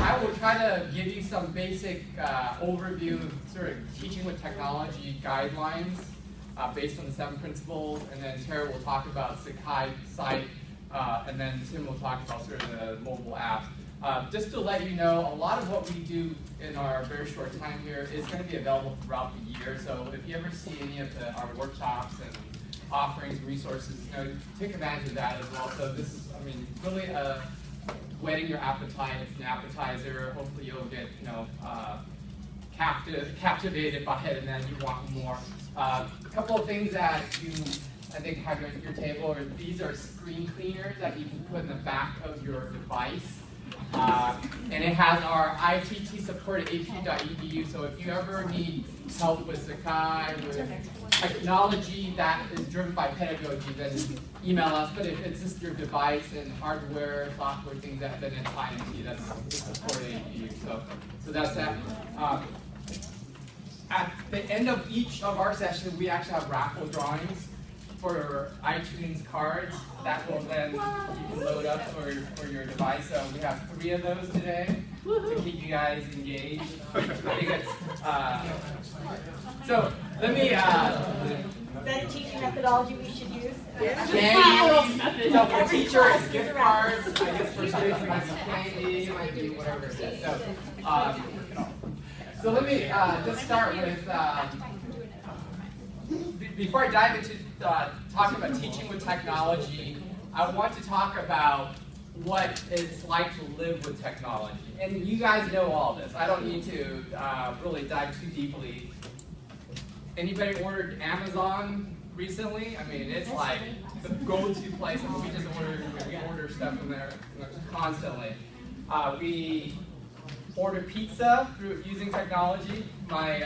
I will try to give you some basic overview of sort of teaching with technology guidelines based on the 7 principles, and then Tara will talk about Sakai site, and then Tim will talk about sort of the mobile app. Just to let you know, a lot of what we do in our very short time here is going to be available throughout the year. So if you ever see any of our workshops and offerings, resources, take advantage of that as well. So this is, really whetting your appetite. It's an appetizer. Hopefully you'll get, captivated by it, and then you want more. A couple of things that you, I think, have at your table are these are screen cleaners that you can put in the back of your device. And it has our ITT support at ap.edu, so if you ever need help with Sakai, with technology that is driven by pedagogy, then email us. But if it's just your device and hardware, software, things that then it's ITT, that's support at APU. So that's that. At the end of each of our sessions, we actually have raffle drawings for iTunes cards that will then you can load up for your device. So we have 3 of those today to keep you guys engaged. I think it's so let me. Is that a teaching methodology we should use? Candy. So for teachers, gift cards. I guess for students, it might be candy, it might be whatever it is. So let me just start with. Before I dive into talking about teaching with technology, I want to talk about what it's like to live with technology. And you guys know all this. I don't need to really dive too deeply. Anybody ordered Amazon recently? It's like the go-to place. We just order stuff from there constantly. We order pizza through using technology. My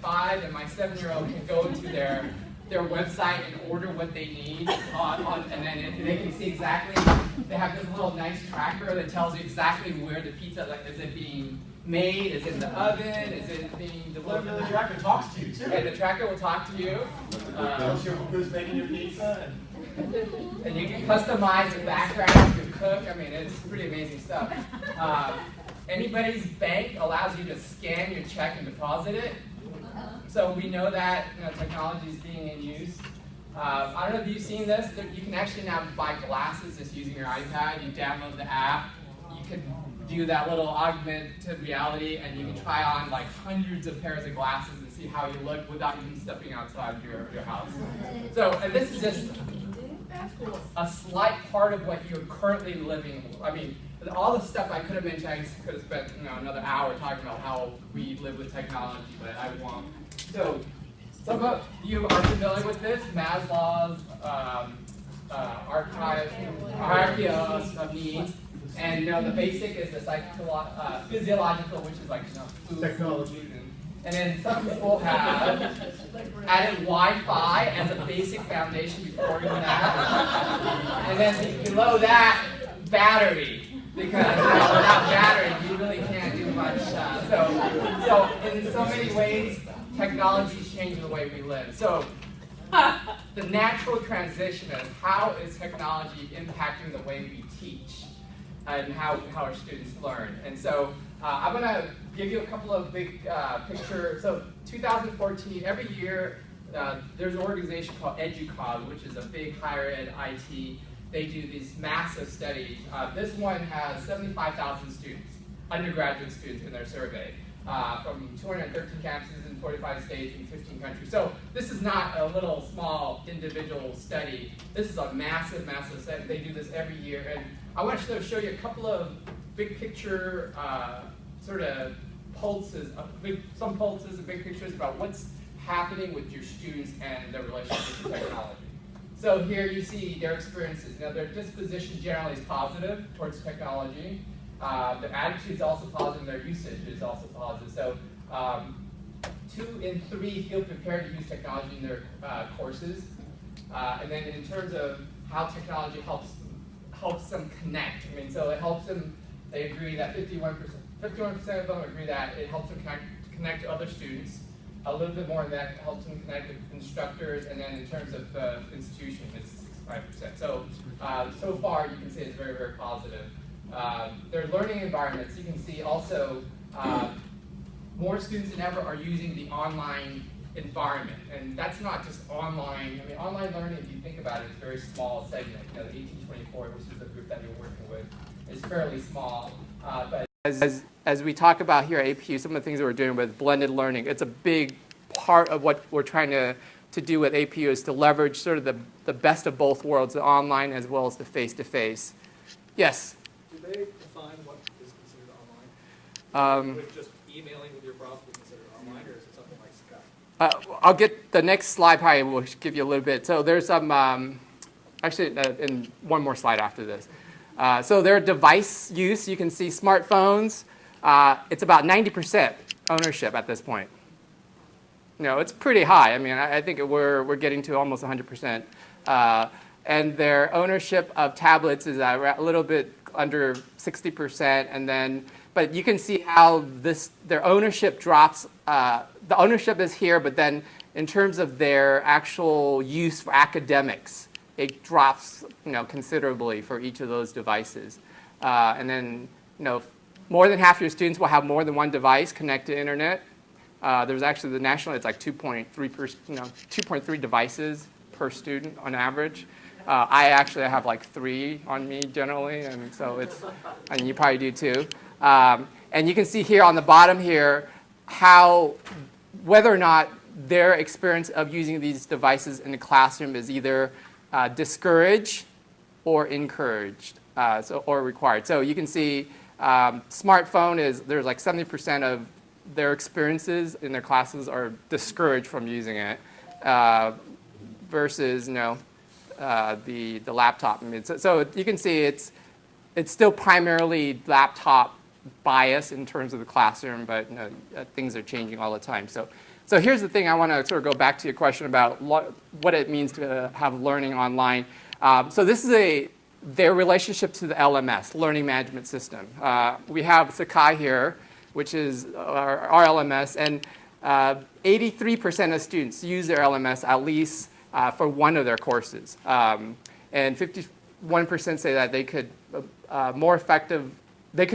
5 and my 7-year-old can go to their website and order what they need and then they can see exactly. They have this little nice tracker that tells you exactly where the pizza is it being made, is it in the oven, is it being delivered. The tracker talks to you too. And the tracker will talk to you. Who's making your pizza? And you can customize the background of your cook. It's pretty amazing stuff. Anybody's bank allows you to scan your check and deposit it. So we know that technology is being in use. I don't know if you've seen this. You can actually now buy glasses just using your iPad. You download the app. You can do that little augmented reality, and you can try on like hundreds of pairs of glasses and see how you look without even stepping outside your house. So, and this is just a slight part of what you're currently living. All the stuff I could have mentioned, I could have spent another hour talking about how we live with technology, but I won't. So some of you are familiar with this, Maslow's hierarchy of needs. And the basic is the physiological, which is like food, technology. And then some people have added Wi-Fi as a basic foundation before doing that. And then below that, battery. Because without battery, you really can't do much. So in so many ways, technology is changing the way we live. So the natural transition is how is technology impacting the way we teach and how our students learn. And so I'm going to give you a couple of big pictures. So 2014, every year, there's an organization called EduCause, which is a big higher ed IT. They do these massive studies. This one has 75,000 students, undergraduate students in their survey, from 213 campuses in 45 states and 15 countries. So this is not a little small individual study. This is a massive, massive study. They do this every year. And I want to show you a couple of big picture sort of pulses, some pulses and big pictures about what's happening with your students and their relationship with technology. So here you see their experiences. Their disposition generally is positive towards technology. Their attitude is also positive. Their usage is also positive. So 2 in 3 feel prepared to use technology in their courses. And then in terms of how technology helps them connect. So it helps them. They agree that 51% of them agree that it helps them connect to other students. A little bit more of that helps them connect with instructors, and then in terms of the institution, it's 65%. So, so far you can say it's very, very positive. Their learning environments, you can see also more students than ever are using the online environment. And that's not just online. I mean, online learning, if you think about it, is a very small segment. You know, the 1824, which is the group that you're working with, is fairly small. But as we talk about here at APU, some of the things that we're doing with blended learning, it's a big part of what we're trying to do with APU is to leverage sort of the best of both worlds, the online as well as the face-to-face. Yes? Do they define what is considered online? With just emailing with your prof be considered online, or is it something like Skype? I'll get the next slide, probably will give you a little bit. So there's some, actually, in one more slide after this. So their device use, you can see smartphones. It's about 90% ownership at this point. You know, it's pretty high. I mean, I think we're getting to almost 100%. And their ownership of tablets is a little bit under 60%. And then, but you can see how their ownership drops. The ownership is here, but then in terms of their actual use for academics, it drops, you know, considerably for each of those devices. And then, you know, more than half of your students will have more than one device connected to internet. There's actually the national, it's like 2.3 devices per student on average. I actually have like 3 on me generally, and so it's, and you probably do too. And you can see here on the bottom here how, whether or not their experience of using these devices in the classroom is either discouraged or encouraged, or required. So you can see smartphone is, there's like 70% of their experiences in their classes are discouraged from using it, versus, you know, the laptop. I mean, so you can see it's still primarily laptop bias in terms of the classroom, but you know, things are changing all the time. So here's the thing I want to sort of go back to your question about what it means to have learning online. So this is their relationship to the LMS, Learning Management System. We have Sakai here, which is our LMS, and 83% of students use their LMS at least for one of their courses. And 51% say that they could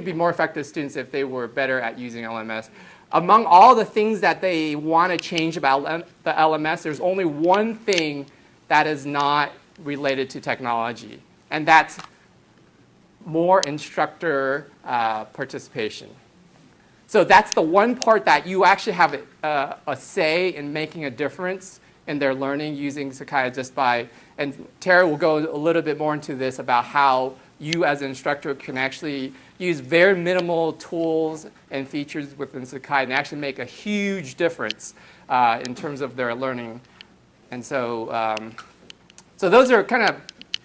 be more effective students if they were better at using LMS. Among all the things that they want to change about the LMS, there's only one thing that is not related to technology, and that's more instructor participation. So that's the one part that you actually have a say in making a difference in their learning using Sakai just by, and Tara will go a little bit more into this about how you as an instructor can actually use very minimal tools and features within Sakai and actually make a huge difference in terms of their learning. And so, so those are kind of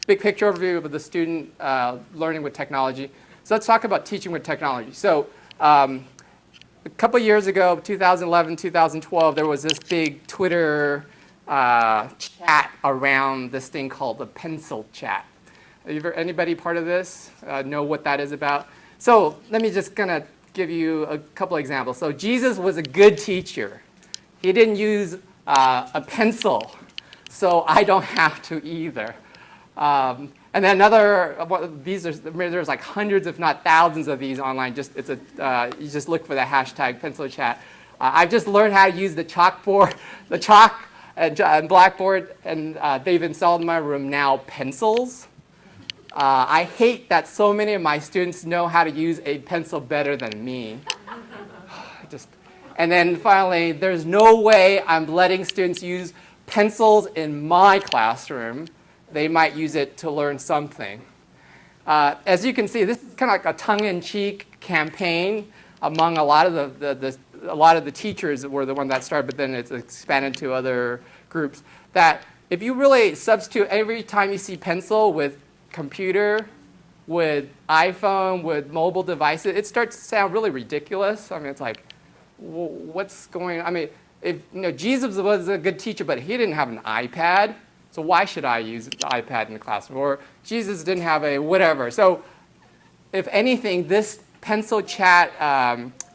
big picture overview of the student learning with technology. So let's talk about teaching with technology. So a couple years ago, 2011, 2012, there was this big Twitter chat around this thing called the pencil chat. Anybody part of this know what that is about? So let me just kind of give you a couple examples. So Jesus was a good teacher. He didn't use a pencil, so I don't have to either. And then there's like hundreds, if not thousands of these online. You just look for the hashtag pencil chat. I've just learned how to use the chalk and blackboard, and they've installed in my room now pencils. I hate that so many of my students know how to use a pencil better than me. And then finally, there's no way I'm letting students use pencils in my classroom. They might use it to learn something. As you can see, this is kind of like a tongue-in-cheek campaign among a lot of the teachers were the one that started, but then it's expanded to other groups. That if you really substitute every time you see pencil with computer, with iPhone, with mobile devices, it starts to sound really ridiculous. I mean, it's like, what's going on? I mean, Jesus was a good teacher, but he didn't have an iPad. So why should I use the iPad in the classroom? Or Jesus didn't have a whatever. So if anything, this pencil chat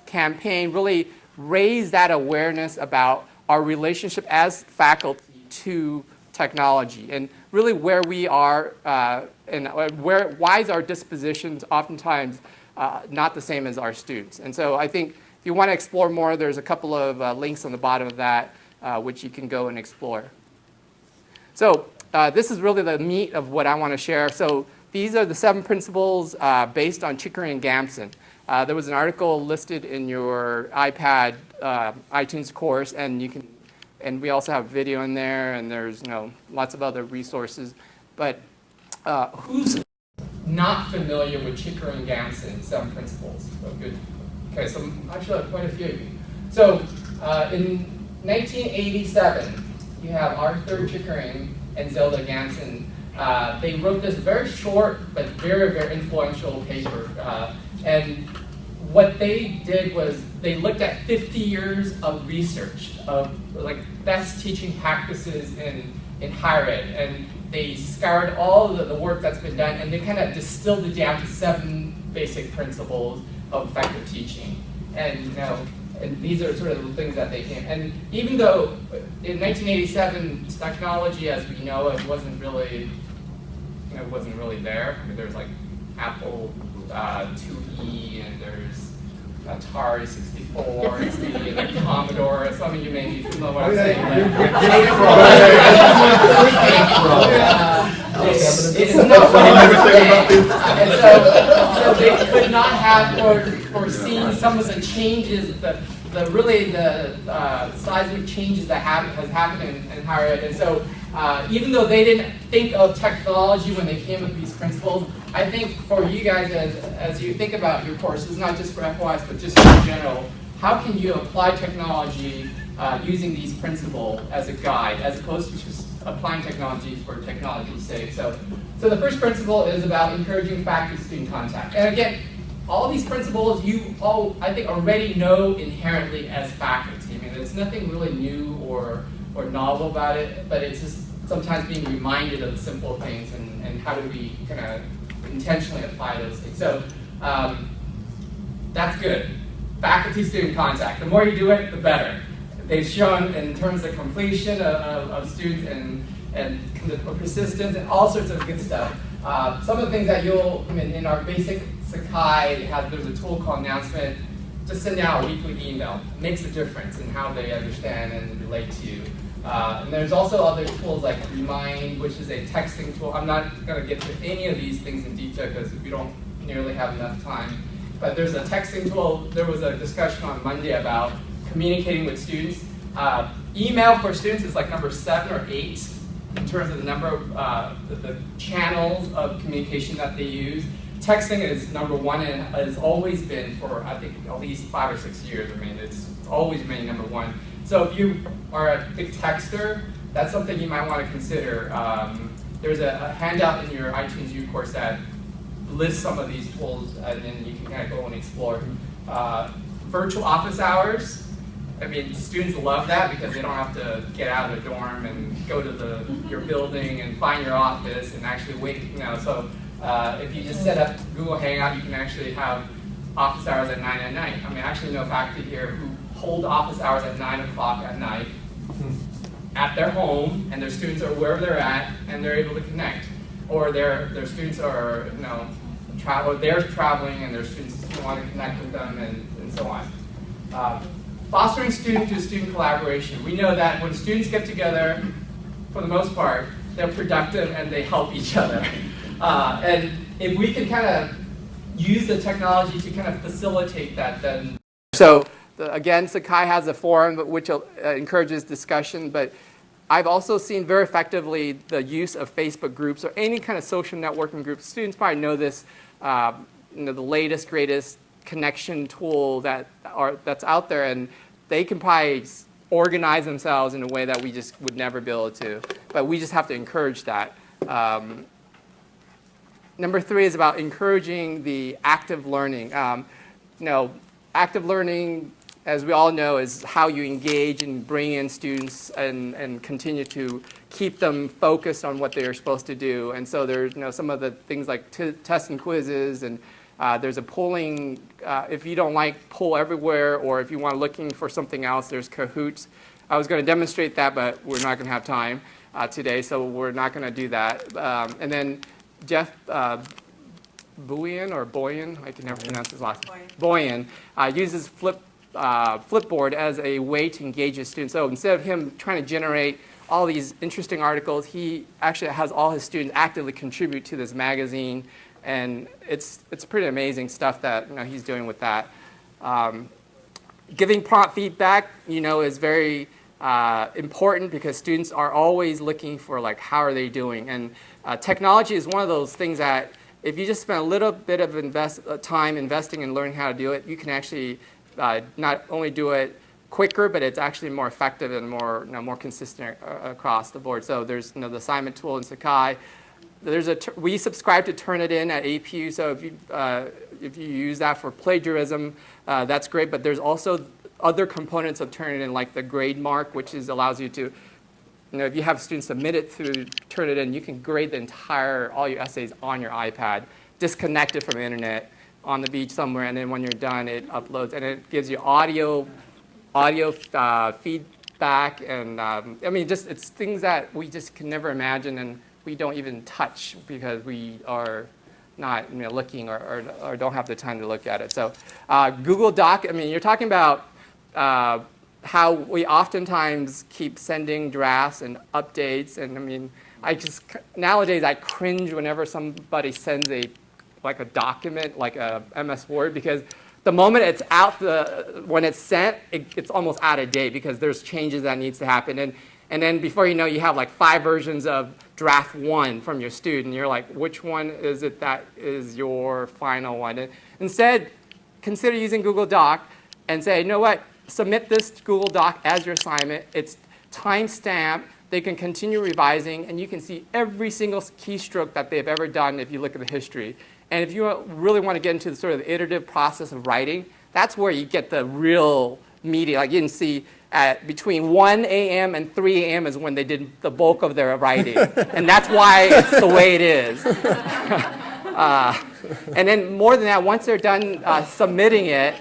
campaign really raised that awareness about our relationship as faculty to technology. And really where we are and why is our dispositions oftentimes not the same as our students. And so I think if you want to explore more, there's a couple of links on the bottom of that which you can go and explore. So this is really the meat of what I want to share. So these are the 7 principles based on Chickering and Gamson. There was an article listed in your iPad iTunes course, and we also have video in there, and there's lots of other resources. But who's not familiar with Chickering and Gamson 7 principles? Oh, good. Okay, so actually quite a few of you. So in 1987, you have Arthur Chickering and Zelda Gamson. They wrote this very short but very, very influential paper. And what they did was they looked at 50 years of research of best teaching practices in higher ed. And they scoured all of the work that's been done, and they kind of distilled it down to 7 basic principles of effective teaching. And and these are sort of the things that they came. And even though in 1987 technology, as we know it, wasn't really there. I mean, there's like Apple IIe, and there's Atari 64, and the Commodore. Some of you may be familiar with what I'm saying. It's not and so they could not have foreseen some of the changes, the seismic changes that has happened in higher ed. And so even though they didn't think of technology when they came with these principles, I think for you guys as you think about your courses, not just for FOIs, but just in general, how can you apply technology using these principles as a guide, as opposed to just applying technology for technology's sake? So the first principle is about encouraging faculty-student contact. And again, all these principles you all, I think, already know inherently as faculty. I mean, there's nothing really new or novel about it, but it's just sometimes being reminded of simple things and how do we kind of intentionally apply those things. So that's good. Faculty-student contact. The more you do it, the better. They've shown in terms of completion of students and the persistence and all sorts of good stuff. Some of the things that in our basic Sakai, there's a tool called Announcement. Just send out a weekly email. It makes a difference in how they understand and relate to you. And there's also other tools like Remind, which is a texting tool. I'm not going to get to any of these things in detail because we don't nearly have enough time. But there's a texting tool. There was a discussion on Monday about communicating with students. Email for students is like number 7 or 8 in terms of the number of the channels of communication that they use. Texting is number 1 and has always been for, I think, at least 5 or 6 years. I mean, it's always been number 1. So if you are a big texter, that's something you might want to consider. There's a handout in your iTunes U course that lists some of these tools, and then you can kind of go and explore. Virtual office hours. I mean, students love that because they don't have to get out of the dorm and go to your building and find your office and actually wait. So if you just set up Google Hangout, you can actually have office hours at 9 at night. I mean, I actually know faculty here who hold office hours at 9 o'clock at night at their home, and their students are wherever they're at, and they're able to connect. Or their students are they're traveling, and their students want to connect with them, and so on. Fostering student-to-student collaboration. We know that when students get together, for the most part, they're productive and they help each other. And if we can kind of use the technology to kind of facilitate that, then... So, again, Sakai has a forum which encourages discussion, but I've also seen very effectively the use of Facebook groups or any kind of social networking groups. Students probably know this, the latest, greatest connection tool that's out there, and they can probably organize themselves in a way that we just would never be able to. But we just have to encourage that. Number 3 is about encouraging the active learning. Active learning, as we all know, is how you engage and bring in students and continue to keep them focused on what they're supposed to do. And so there's some of the things like tests and quizzes, and there's a polling. If you don't like poll everywhere, or if you want looking for something else, there's Kahoots. I was going to demonstrate that, but we're not going to have time. today, so we're not going to do that. And then Jeff Boyan, I can never pronounce his last name. Boyan uses Flipboard as a way to engage his students. So instead of him trying to generate all these interesting articles, he actually has all his students actively contribute to this magazine, and it's pretty amazing stuff that he's doing with that. Giving prompt feedback, is very important because students are always looking for like how are they doing, and technology is one of those things that if you just spend a little bit of time investing in learning how to do it, you can actually not only do it quicker, but it's actually more effective and more consistent across the board. So there's the assignment tool in Sakai. We subscribe to Turnitin at APU, so if you use that for plagiarism, that's great. But there's also other components of Turnitin, like the grade mark, which allows you to, if you have students submit it through Turnitin, you can grade all your essays on your iPad, disconnected from the internet, on the beach somewhere, and then when you're done, it uploads, and it gives you audio feedback, and just it's things that we just can never imagine, and we don't even touch because we are not looking or don't have the time to look at it. So Google Doc, you're talking about how we oftentimes keep sending drafts and updates, and nowadays I cringe whenever somebody sends a document like a MS Word, because the moment it's out, when it's sent, it's almost out of date because there's changes that needs to happen. And then before you know, you have like 5 versions of draft 1 from your student. You're like, which one is it that is your final one? And instead, consider using Google Doc and say, you know what, submit this Google Doc as your assignment. It's time-stamped. They can continue revising, and you can see every single keystroke that they've ever done if you look at the history. And if you really want to get into the sort of the iterative process of writing, that's where you get the real media. Like you can see between 1 a.m. and 3 a.m. is when they did the bulk of their writing. And that's why it's the way it is. And then more than that, once they're done submitting it,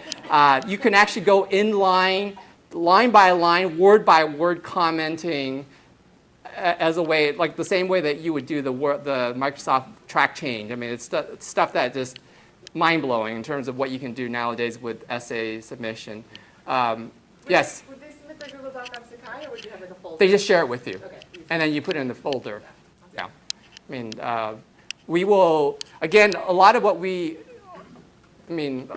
you can actually go in line by line, word by word commenting as a way, like the same way that you would do the Microsoft track change. It's stuff that just mind-blowing in terms of what you can do nowadays with essay submission. Yes? Would they submit their Google Doc on Sakai, or would you have like a folder? They just share it with you. Okay. And then you put it in the folder. Yeah. We will, again, a lot of what in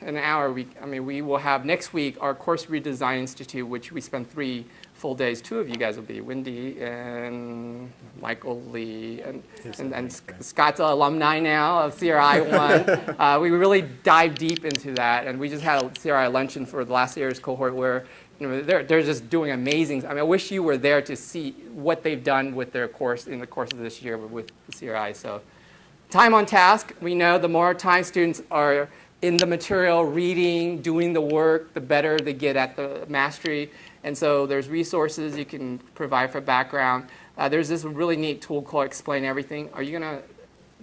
an hour, we will have next week our Course Redesign Institute, which we spend 3 full days. 2 of you guys will be, Wendy and Michael Lee, and Scott's an alumni now of CRI 1. We really dive deep into that, and we just had a CRI luncheon for the last year's cohort where they're just doing amazing. I wish you were there to see what they've done with their course in the course of this year with the CRI. So time on task, we know the more time students are in the material, reading, doing the work, the better they get at the mastery. And so there's resources you can provide for background. There's this really neat tool called Explain Everything. Are you going to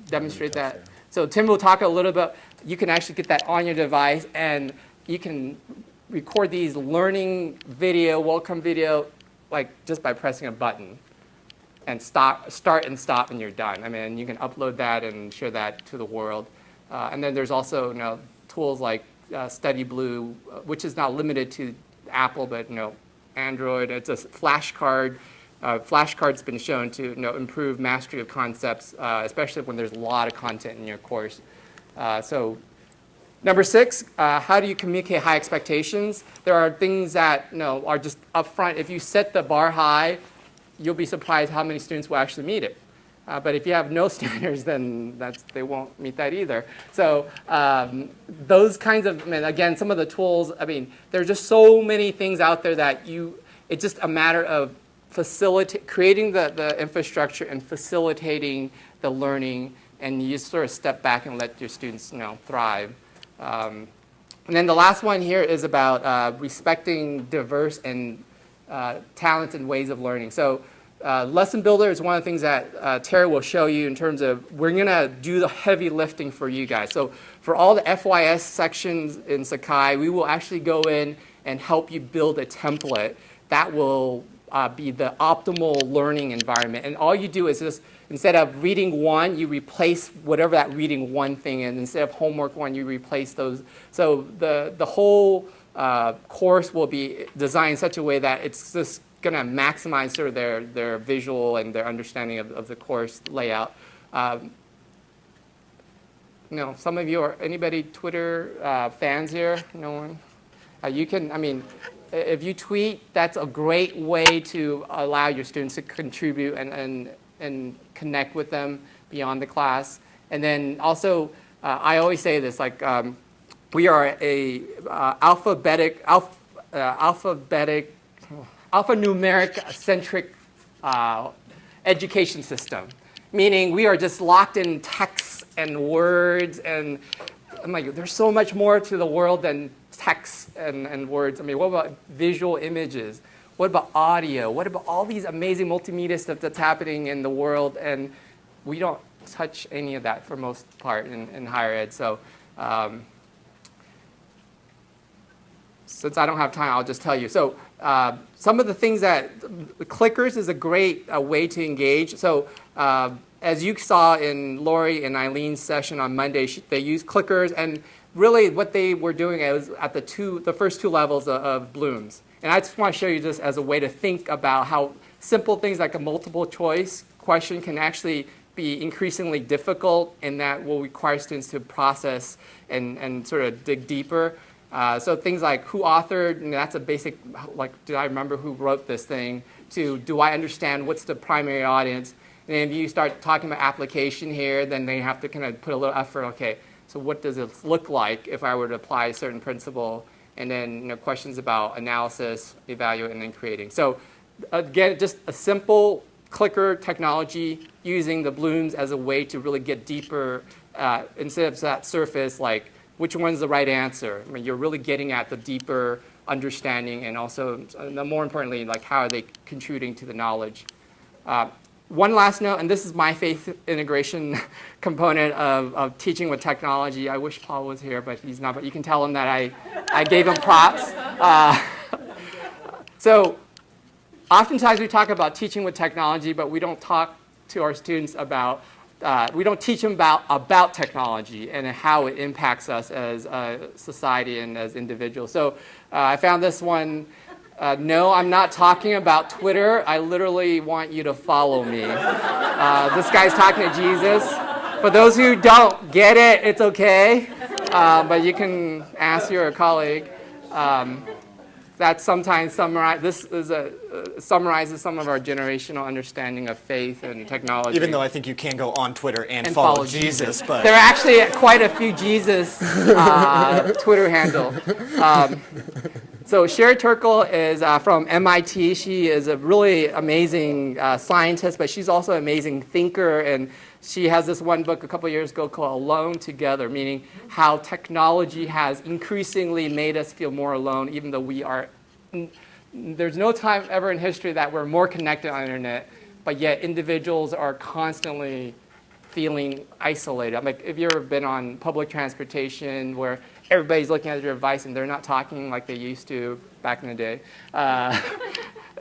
demonstrate that? So Tim will talk a little bit. You can actually get that on your device, and you can record these learning video, welcome video, like just by pressing a button. And start and stop, and you're done. You can upload that and share that to the world. And then there's also tools like Study Blue, which is not limited to Apple, but Android. It's a flashcard. Flashcard's been shown to improve mastery of concepts, especially when there's a lot of content in your course. So number 6, how do you communicate high expectations? There are things that are just upfront. If you set the bar high, you'll be surprised how many students will actually meet it. But if you have no standards, then they won't meet that either. So those kinds of, again, some of the tools, there's just so many things out there that it's just a matter of creating the infrastructure and facilitating the learning, and you just sort of step back and let your students thrive. And then the last one here is about respecting diverse and talents and ways of learning. So Lesson Builder is one of the things that Tara will show you in terms of we're going to do the heavy lifting for you guys. So for all the FYS sections in Sakai, we will actually go in and help you build a template that will be the optimal learning environment. And all you do is just, instead of reading one, you replace whatever that reading one thing is. Instead of homework one, you replace those. So the whole course will be designed in such a way that it's just going to maximize sort of their visual and their understanding of the course layout. Some of you anybody Twitter fans here? No one? You can, if you tweet, that's a great way to allow your students to contribute and connect with them beyond the class. And then also, I always say this, we are a alphanumeric centric education system, meaning we are just locked in texts and words, and I'm like, there's so much more to the world than text and words. What about visual images? What about audio? What about all these amazing multimedia stuff that's happening in the world? And we don't touch any of that for most part in higher ed. So since I don't have time, I'll just tell you. So some of the things that the clickers is a great way to engage. So as you saw in Lori and Eileen's session on Monday, they used clickers, and really what they were doing is at the first two levels of Bloom's. And I just want to show you this as a way to think about how simple things like a multiple choice question can actually be increasingly difficult, and that will require students to process and sort of dig deeper. So things like who authored, and that's a basic, do I remember who wrote this thing, to do I understand what's the primary audience. And then if you start talking about application here, then they have to kind of put a little effort, okay, so what does it look like if I were to apply a certain principle? And then questions about analysis, evaluate, and then creating. So again, just a simple clicker technology using the Blooms as a way to really get deeper instead of that surface, like which one's the right answer. You're really getting at the deeper understanding, and also, more importantly, like how are they contributing to the knowledge. One last note, and this is my faith integration component of teaching with technology. I wish Paul was here, but he's not. But you can tell him that I gave him props. So oftentimes we talk about teaching with technology, but we don't talk to our students about, we don't teach them about technology and how it impacts us as a society and as individuals. So I found this one. No, I'm not talking about Twitter. I literally want you to follow me. This guy's talking to Jesus. For those who don't get it, it's okay. But you can ask your colleague. That sometimes summarizes some of our generational understanding of faith and technology. Even though I think you can go on Twitter and follow Jesus. But there are actually quite a few Jesus Twitter handle. So Sherry Turkle is from MIT. She is a really amazing scientist, but she's also an amazing thinker. And she has this one book a couple years ago called Alone Together, meaning how technology has increasingly made us feel more alone, even though we are, there's no time ever in history that we're more connected on the internet, but yet individuals are constantly feeling isolated. Like, have you ever been on public transportation where everybody's looking at their device and they're not talking like they used to back in the day?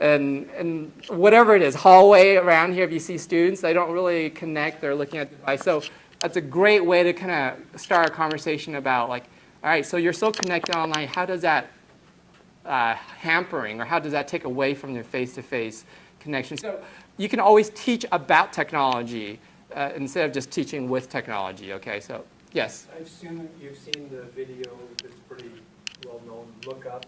And whatever it is, hallway around here, if you see students, they don't really connect, they're looking at the device. So that's a great way to kind of start a conversation about, like, all right, so you're so connected online, how does that hampering, or how does that take away from your face-to-face connection? So you can always teach about technology instead of just teaching with technology, okay? So, yes? You've seen the video that's pretty well-known, Look Up.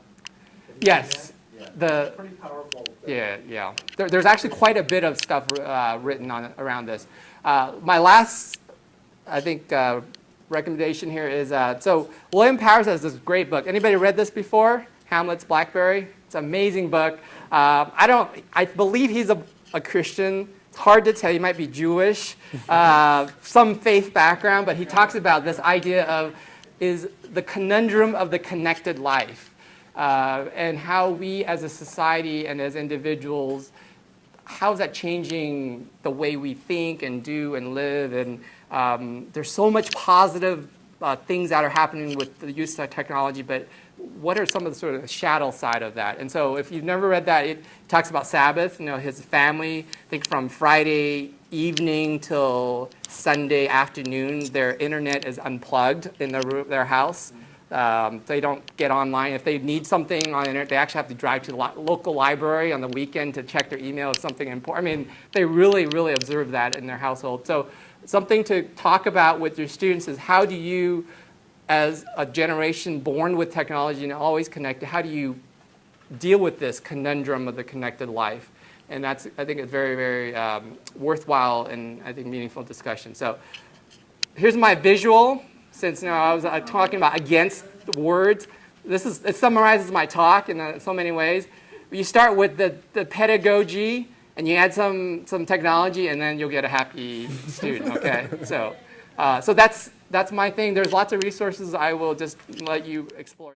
Yes. It's pretty powerful. Yeah. There's actually quite a bit of stuff written around this. My last, I think, recommendation here is, so William Powers has this great book. Anybody read this before? Hamlet's Blackberry? It's an amazing book. I believe he's a Christian. It's hard to tell. He might be Jewish, some faith background, but he talks about this idea of is the conundrum of the connected life. And how we as a society and as individuals, how is that changing the way we think and do and live? And there's so much positive things that are happening with the use of technology, but what are some of the sort of shadow side of that? And so if you've never read that, it talks about Sabbath. His family, I think from Friday evening till Sunday afternoon, their internet is unplugged in their house. They don't get online. If they need something on the internet, they actually have to drive to the local library on the weekend to check their email if something important. I mean, they really, really observe that in their household. So something to talk about with your students is how do you, as a generation born with technology and always connected, how do you deal with this conundrum of the connected life? And that's, I think, a very, very worthwhile and I think meaningful discussion. So here's my visual. Since I was talking about against the words, it summarizes my talk in so many ways. You start with the pedagogy, and you add some technology, and then you'll get a happy student. Okay, so that's my thing. There's lots of resources. I will just let you explore.